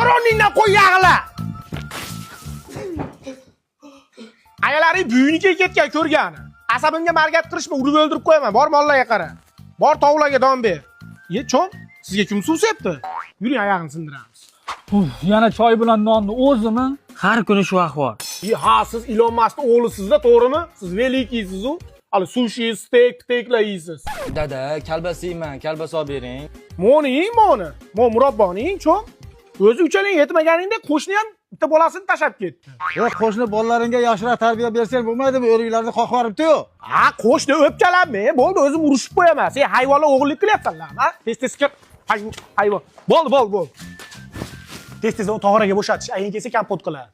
Bor o'rningdan qo'y yag'la. Ayalaring buyiniga ketgan ko'rgani. Asabimga margat qilishma, urib o'ldirib qo'yaman. Bor mollarga qara. Bor tovlarga don ber. Cho'ng, sizga kim suv sepdi? Yuring, oyog'ini sindiramiz. Yana choy bilan nonni o'zimi? Har kuni shu ahvol. Ha, siz Elon Muskning o'g'lisizda, to'g'rimi? Siz velikiysiz-ku. Hali sushi, steaklar yeysiz. Dada, kalbasa yeyman, kalbasa olib bering. Mo'ning, murabboning, cho'ng. O'zi uchaling yetmaganingda qo'shni ham bitta bolasini tashab ketdi. Qo'shni bolalaringga yaxshiroq tarbiya bersang bo'lmaydimi? O'riklarni qoqvoribdi-yu. Ha, qo'shni o'pkalanma. Bo'ldi, o'zim urushib qo'yaman. Sen hayvonlar o'g'irlik qilyapsanlar, ha? Tez kir. Hayvon. Bo'ldi. Tez tog'oraga bo'shatish, ayin kelsa kompot qiladi.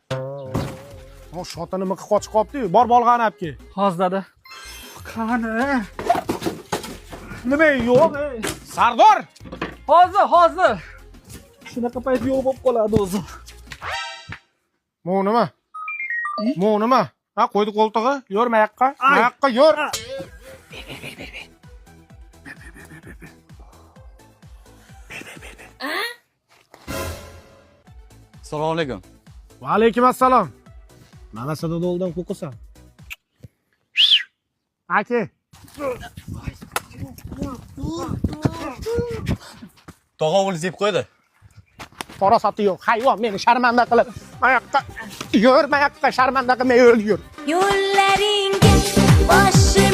O, shotini miqi qochib qolibdi-yu. Bor bolg'ani olib kel. Hozir dada. Qani? Nima yo'q? Sardor! Hozir. Shunaqa payt yo'q bo'lib qoladi o'zi. Mo nima? Ha, qo'ydi qo'ltig'i. Yur mayaqqa. Mayaqqa yur. Assalomu alaykum. Va alaykum assalom. Mana sadodoldan qo'qisan. Aka. Tog'a o'g'li zeb qo'ydi. Farosati yo'q. Hayvon meni sharmanda qilib. Mayaqqa sharmanda qilmay o'l yur. Yo'llaringga boshim